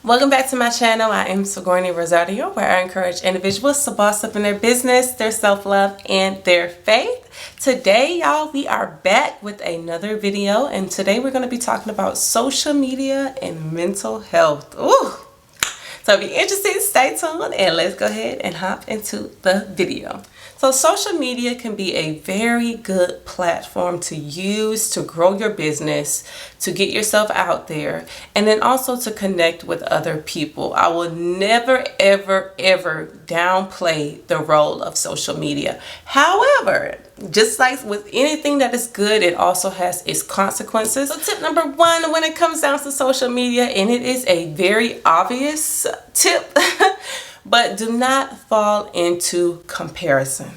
Welcome back to my channel. I am Sigourney Rosario, where I encourage individuals to boss up in their business, their self-love, and their faith. Today, y'all, we are back with another video, and today we're going to be talking about social media and mental health. Ooh! So if you're interested, stay tuned and let's go ahead and hop into the video. So social media can be a very good platform to use to grow your business, to get yourself out there, and then also to connect with other people. I will never, ever, ever downplay the role of social media. However, just like with anything that is good, it also has its consequences. So tip number one when it comes down to social media, and it is a very obvious tip, but do not fall into comparison.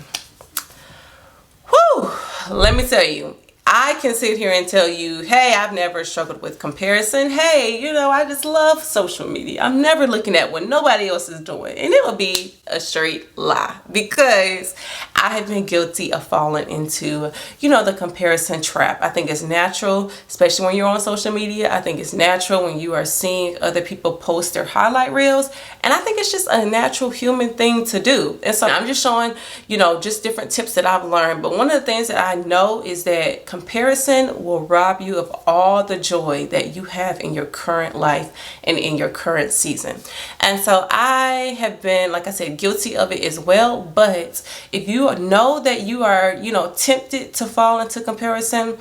Whew, let me tell you, I can sit here and tell you, hey, I've never struggled with comparison. Hey, I just love social media. I'm never looking at what nobody else is doing. And it will be a straight lie because I have been guilty of falling into, the comparison trap. I think it's natural, especially when you're on social media. I think it's natural when you are seeing other people post their highlight reels. And I think it's just a natural human thing to do. And so I'm just showing, just different tips that I've learned. But one of the things that I know is that comparison will rob you of all the joy that you have in your current life and in your current season. And so I have been, like I said, guilty of it as well. But if you know that you are, tempted to fall into comparison,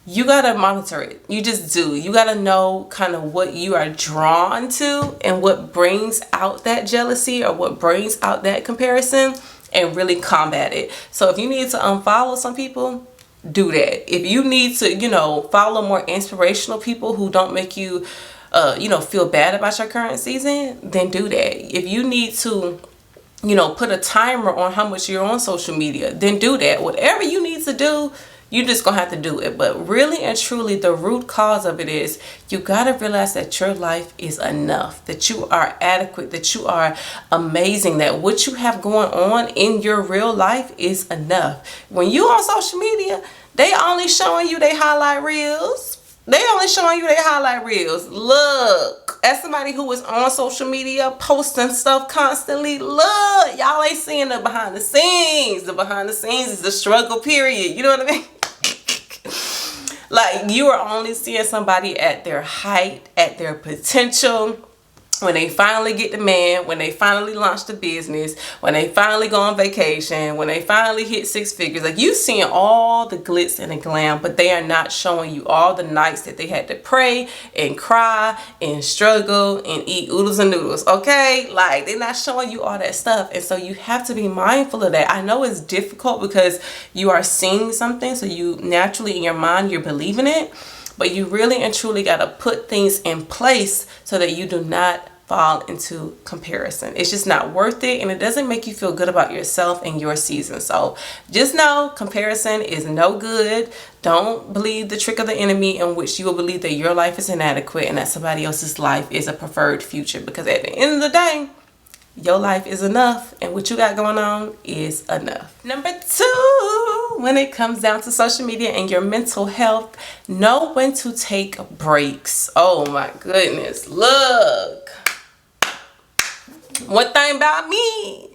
you gotta monitor it. You just do. You gotta know kind of what you are drawn to and what brings out that jealousy or what brings out that comparison, and really combat it. So if you need to unfollow some people, do that. If you need to, follow more inspirational people who don't make you, feel bad about your current season, then do that. If you need to, put a timer on how much you're on social media, then do that. Whatever you need to do, you're just gonna have to do it. But really and truly, the root cause of it is you gotta realize that your life is enough, that you are adequate, that you are amazing, that what you have going on in your real life is enough. When you on social media, they only showing you their highlight reels. Look, as somebody who is on social media posting stuff constantly, look, y'all ain't seeing the behind the scenes. The behind the scenes is the struggle period. You know what I mean? Like, you are only seeing somebody at their height, at their potential, when they finally get the man, when they finally launch the business, when they finally go on vacation, when they finally hit six figures. Like, you seeing all the glitz and the glam, but they are not showing you all the nights that they had to pray and cry and struggle and eat oodles and noodles, okay? Like, they're not showing you all that stuff. And so you have to be mindful of that. I know it's difficult because you are seeing something, so you naturally in your mind, you're believing it. But you really and truly got to put things in place so that you do not fall into comparison. It's just not worth it, and it doesn't make you feel good about yourself and your season. So just know comparison is no good. Don't believe the trick of the enemy in which you will believe that your life is inadequate and that somebody else's life is a preferred future. Because at the end of the day, your life is enough, and what you got going on is enough. Number two, when it comes down to social media and your mental health, know when to take breaks. Oh my goodness, look. One thing about me,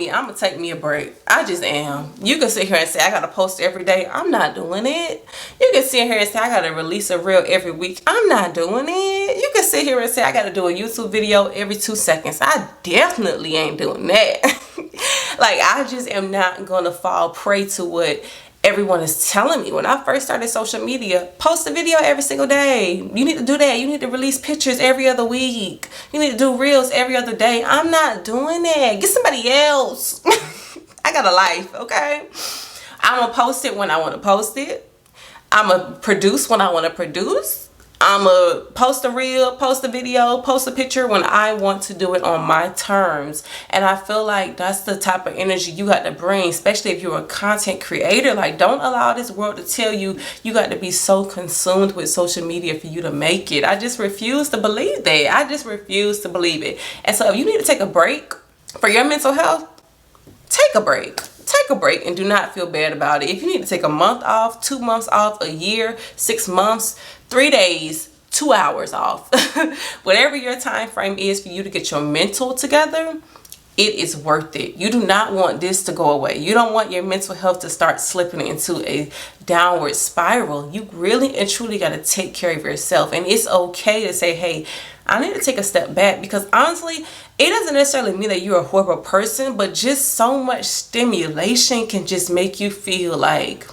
I'm gonna take me a break. I just am. You can sit here and say I gotta post every day. I'm not doing it. You can sit here and say I gotta release a reel every week. I'm not doing it. You can sit here and say I gotta do a YouTube video every 2 seconds. I definitely ain't doing that. Like, I just am not gonna fall prey to what everyone is telling me. When I first started social media, post a video every single day. You need to do that. You need to release pictures every other week. You need to do reels every other day. I'm not doing that. Get somebody else. I got a life, okay? I'm gonna post it when I want to post it. I'm gonna produce when I want to produce. I'm gonna post a reel, post a video, post a picture when I want to do it on my terms. And I feel like that's the type of energy you got to bring, especially if you're a content creator. Like, don't allow this world to tell you you got to be so consumed with social media for you to make it. I just refuse to believe that. I just refuse to believe it. And so if you need to take a break for your mental health, take a break. Take a break and do not feel bad about it. If you need to take a month off, 2 months off, a year, 6 months, 3 days, 2 hours off. Whatever your time frame is for you to get your mental together, it is worth it. You do not want this to go away. You don't want your mental health to start slipping into a downward spiral. You really and truly got to take care of yourself. And it's okay to say, hey, I need to take a step back, because honestly, it doesn't necessarily mean that you're a horrible person, but just so much stimulation can just make you feel like,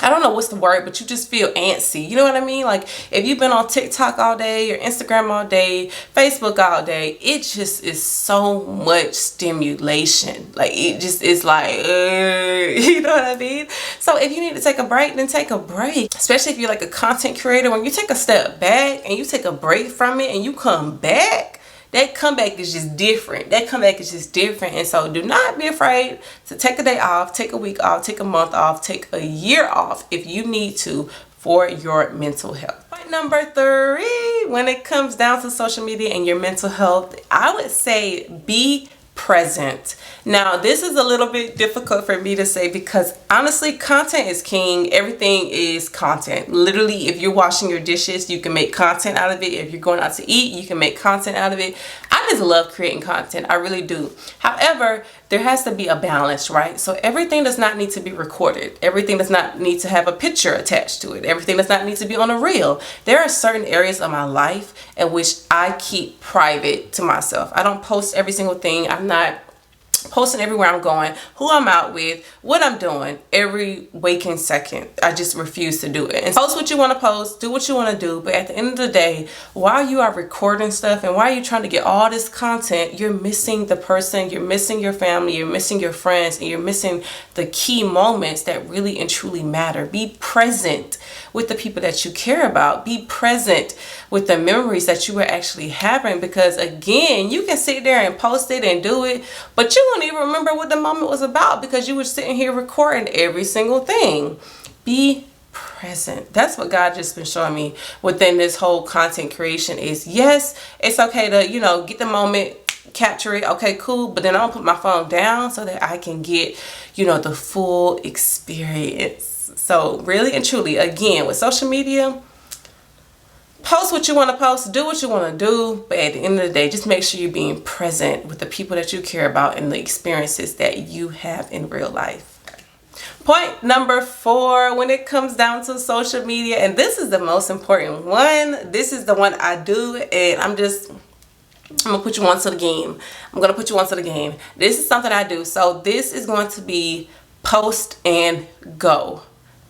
I don't know what's the word, but you just feel antsy. You know what I mean? Like if you've been on TikTok all day or Instagram all day, Facebook all day, it just is so much stimulation. Like it just is like, you know what I mean? So if you need to take a break, then take a break. Especially if you're like a content creator, when you take a step back and you take a break from it and you come back, that comeback is just different. That comeback is just different. And so do not be afraid to take a day off, take a week off, take a month off, take a year off if you need to for your mental health. Point number 3, when it comes down to social media and your mental health, I would say be present. Now, this is a little bit difficult for me to say because honestly, content is king. Everything is content. Literally, if you're washing your dishes, you can make content out of it. If you're going out to eat, you can make content out of it. I just love creating content. I really do. However, there has to be a balance, right? So everything does not need to be recorded. Everything does not need to have a picture attached to it. Everything does not need to be on a reel. There are certain areas of my life in which I keep private to myself. I don't post every single thing. I'm not posting everywhere I'm going, who I'm out with, what I'm doing every waking second. I just refuse to do it. And post what you want to post, do what you want to do, but at the end of the day, while you are recording stuff and while you're trying to get all this content, you're missing the person, you're missing your family, you're missing your friends, and you're missing the key moments that really and truly matter. Be present with the people that you care about. Be present with the memories that you were actually having, because again, you can sit there and post it and do it, but you won't even remember what the moment was about because you were sitting here recording every single thing. Be present. That's what God just been showing me within this whole content creation is, yes, it's okay to, you know, get the moment, capture it, okay, cool, but then I'll put my phone down so that I can get, you know, the full experience. So really and truly, again, with social media, post what you want to post, do what you want to do, but at the end of the day, just make sure you're being present with the people that you care about and the experiences that you have in real life. Point number 4, when it comes down to social media, and this is the most important one, this is the one I do, and I'm gonna put you onto the game. I'm gonna put you onto the game. This is something I do. So this is going to be post and go.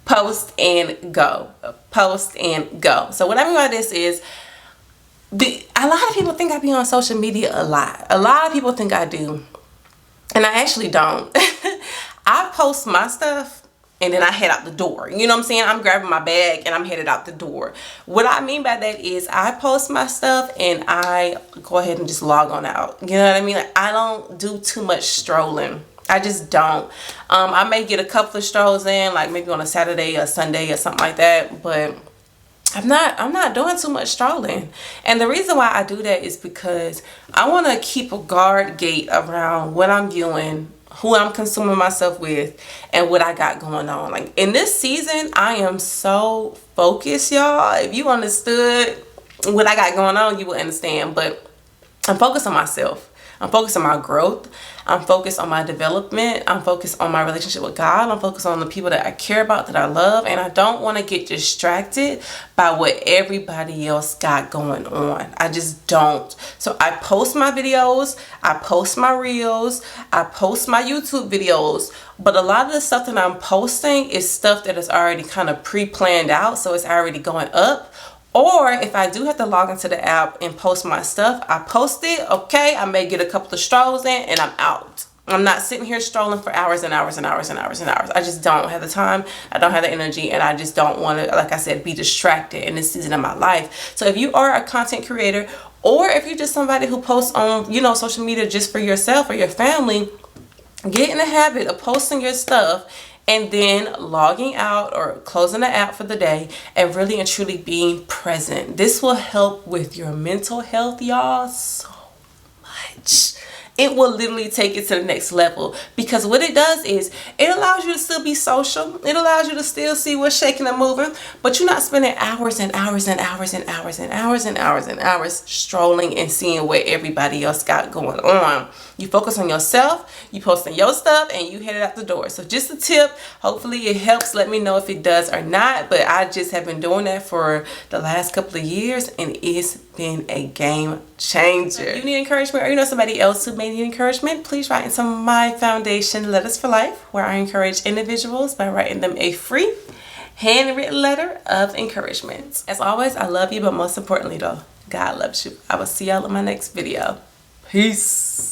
Post and go. Post and go. So what I mean by this is, a lot of people think I be on social media a lot. A lot of people think I do. And I actually don't. I post my stuff and then I head out the door. You know what I'm saying? I'm grabbing my bag and I'm headed out the door. What I mean by that is I post my stuff and I go ahead and just log on out. You know what I mean? Like, I don't do too much strolling. I just don't. I may get a couple of strolls in, like maybe on a Saturday or Sunday or something like that, but I'm not doing too much strolling. And the reason why I do that is because I want to keep a guard gate around what I'm viewing, who I'm consuming myself with, and what I got going on. Like in this season, I am so focused, y'all. If you understood what I got going on, you would understand. But I'm focused on myself. I'm focused on my growth. I'm focused on my development. I'm focused on my relationship with God. I'm focused on the people that I care about, that I love. And I don't want to get distracted by what everybody else got going on. I just don't. So I post my videos. I post my reels. I post my YouTube videos. But a lot of the stuff that I'm posting is stuff that is already kind of pre-planned out. So it's already going up. Or if I do have to log into the app and post my stuff, I post it, okay, I may get a couple of strolls in and I'm out. I'm not sitting here strolling for hours and hours and hours and hours and hours. I just don't have the time. I don't have the energy, and I just don't want to, like I said, be distracted in this season of my life. So if you are a content creator, or if you're just somebody who posts on, you know, social media just for yourself or your family, get in the habit of posting your stuff and then logging out or closing the app for the day and really and truly being present. This will help with your mental health, y'all, so much. it will literally take it to the next level. Because what it does is it allows you to still be social. It allows you to still see what's shaking and moving, but you're not spending hours and hours and hours and hours and hours and hours and hours strolling and seeing what everybody else got going on. You focus on yourself, you posting your stuff, and you headed out the door. So just a tip. Hopefully it helps. Let me know if it does or not. But I just have been doing that for the last couple of years, and it's been a game changer. If you need encouragement, or you know somebody else who may need encouragement, please write into my foundation, Letters for Life, where I encourage individuals by writing them a free handwritten letter of encouragement. As always, I love you, but most importantly though, God loves you. I will see y'all in my next video. Peace.